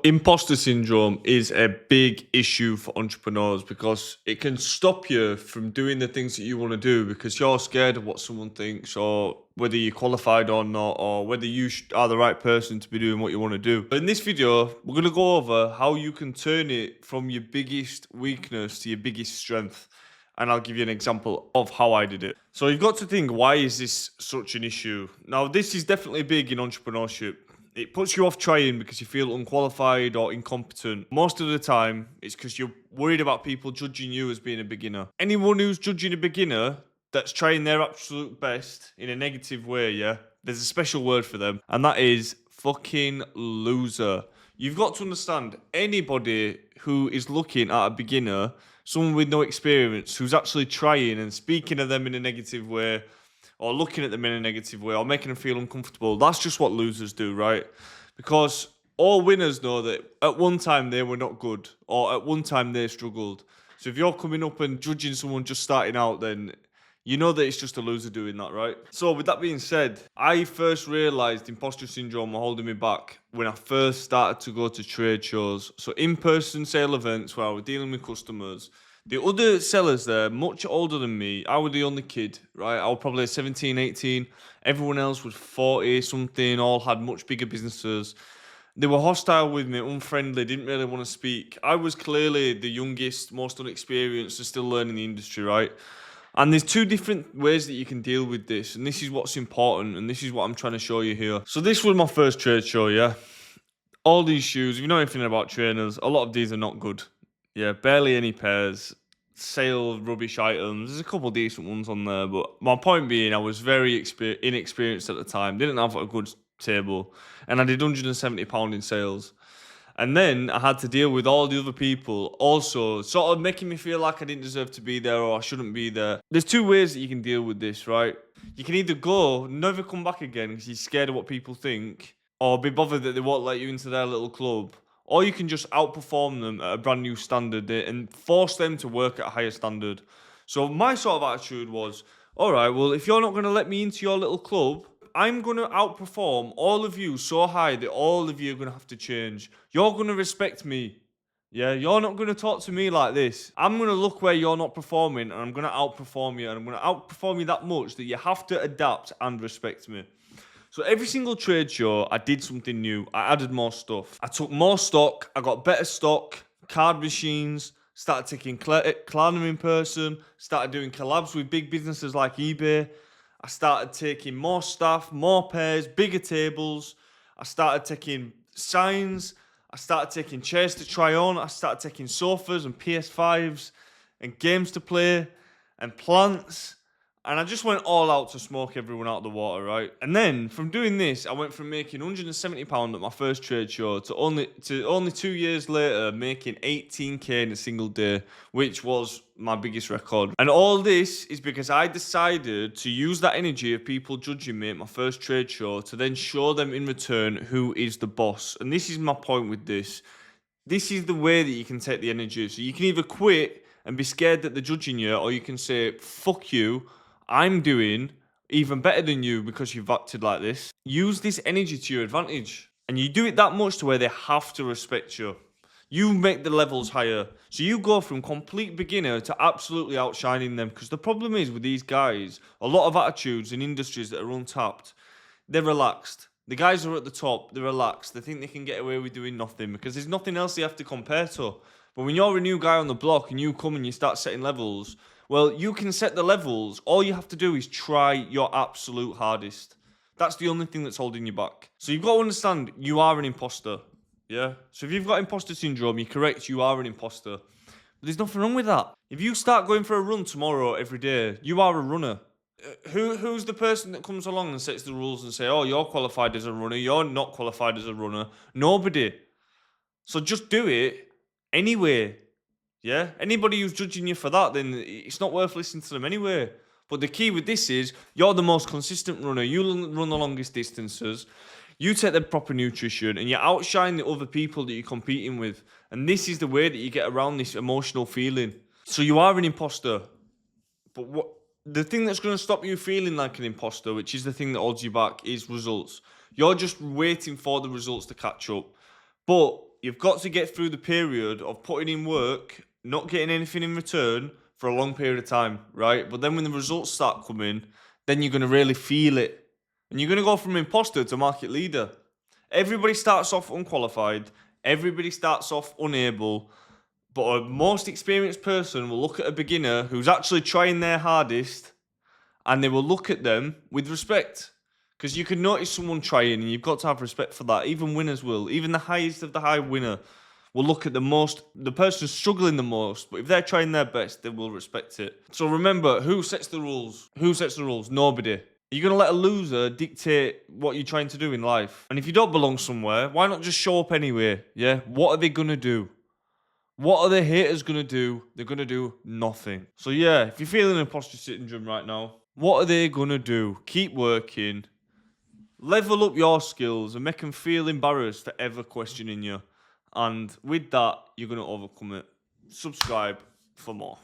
Imposter syndrome is a big issue for entrepreneurs because it can stop you from doing the things that you want to do because you're scared of what someone thinks, or whether you're qualified or not, or whether you are the right person to be doing what you want to do. But in this video, we're going to go over how you can turn it from your biggest weakness to your biggest strength. And I'll give you an example of how I did it. So you've got to think, why is this such an issue? Now, this is definitely big in entrepreneurship. It puts you off trying because you feel unqualified or incompetent. Most of the time, it's because you're worried about people judging you as being a beginner. Anyone who's judging a beginner that's trying their absolute best in a negative way, yeah, there's a special word for them, and that is fucking loser. You've got to understand, anybody who is looking at a beginner, someone with no experience, who's actually trying and speaking of them in a negative way, or looking at them in a negative way, or making them feel uncomfortable, that's just what losers do, right? Because all winners know that at one time they were not good, or at one time they struggled. So if you're coming up and judging someone just starting out, then you know that it's just a loser doing that, right? So with that being said, I first realised imposter syndrome were holding me back when I first started to go to trade shows. So in-person sale events where I was dealing with customers. The other sellers there, much older than me, I was the only kid, right? I was probably 17, 18. Everyone else was 40 something, all had much bigger businesses. They were hostile with me, unfriendly, didn't really want to speak. I was clearly the youngest, most unexperienced, and still learning the industry, right? And there's two different ways that you can deal with this, and this is what's important, and this is what I'm trying to show you here. So this was my first trade show, yeah? All these shoes, if you know anything about trainers, a lot of these are not good. Yeah, barely any pairs. Sale rubbish items. There's a couple decent ones on there, but my point being, I was very inexperienced at the time. Didn't have a good table, and I did £170 in sales. And then I had to deal with all the other people also sort of making me feel like I didn't deserve to be there or I shouldn't be there. There's two ways that you can deal with this, right? You can either go, never come back again because you're scared of what people think, or be bothered that they won't let you into their little club. Or you can just outperform them at a brand new standard and force them to work at a higher standard. So my sort of attitude was, all right, well, if you're not going to let me into your little club, I'm going to outperform all of you so high that all of you are going to have to change. You're going to respect me. Yeah, you're not going to talk to me like this. I'm going to look where you're not performing and I'm going to outperform you. And I'm going to outperform you that much that you have to adapt and respect me. So every single trade show, I did something new. I added more stuff. I took more stock. I got better stock, card machines, started taking Klarna in person, started doing collabs with big businesses like eBay. I started taking more staff, more pairs, bigger tables. I started taking signs. I started taking chairs to try on. I started taking sofas and PS5s and games to play and plants. And I just went all out to smoke everyone out of the water, right? And then from doing this, I went from making £170 at my first trade show to only 2 years later making 18k in a single day, which was my biggest record. And all this is because I decided to use that energy of people judging me at my first trade show to then show them in return who is the boss. And this is my point with this. This is the way that you can take the energy. So you can either quit and be scared that they're judging you, or you can say, fuck you, I'm doing even better than you because you've acted like this. Use this energy to your advantage. And you do it that much to where they have to respect you. You make the levels higher. So you go from complete beginner to absolutely outshining them. Because the problem is with these guys, a lot of attitudes in industries that are untapped, they're relaxed. The guys who are at the top, they're relaxed. They think they can get away with doing nothing because there's nothing else they have to compare to. But when you're a new guy on the block and you come and you start setting levels, well, you can set the levels. All you have to do is try your absolute hardest. That's the only thing that's holding you back. So you've got to understand, you are an imposter. Yeah? So if you've got imposter syndrome, you're correct, you are an imposter. But there's nothing wrong with that. If you start going for a run tomorrow every day, you are a runner. Who's the person that comes along and sets the rules and say, oh, you're qualified as a runner, you're not qualified as a runner? Nobody. So just do it anyway. Yeah? Anybody who's judging you for that, then it's not worth listening to them anyway. But the key with this is, you're the most consistent runner. You run the longest distances. You take the proper nutrition and you outshine the other people that you're competing with. And this is the way that you get around this emotional feeling. So you are an imposter. But the thing that's going to stop you feeling like an imposter, which is the thing that holds you back, is results. You're just waiting for the results to catch up. But you've got to get through the period of putting in work, not getting anything in return for a long period of time, right? But then when the results start coming, then you're going to really feel it. And you're going to go from imposter to market leader. Everybody starts off unqualified. Everybody starts off unable. But a most experienced person will look at a beginner who's actually trying their hardest, and they will look at them with respect. Because you can notice someone trying, and you've got to have respect for that. Even winners will. Even the highest of the high winner will look at the person struggling the most. But if they're trying their best, they will respect it. So remember, who sets the rules? Who sets the rules? Nobody. You're going to let a loser dictate what you're trying to do in life. And if you don't belong somewhere, why not just show up anyway? Yeah? What are they going to do? What are the haters going to do? They're going to do nothing. So yeah, if you're feeling imposter syndrome right now, what are they going to do? Keep working. Level up your skills and make them feel embarrassed for ever questioning you. And with that, you're going to overcome it. Subscribe for more.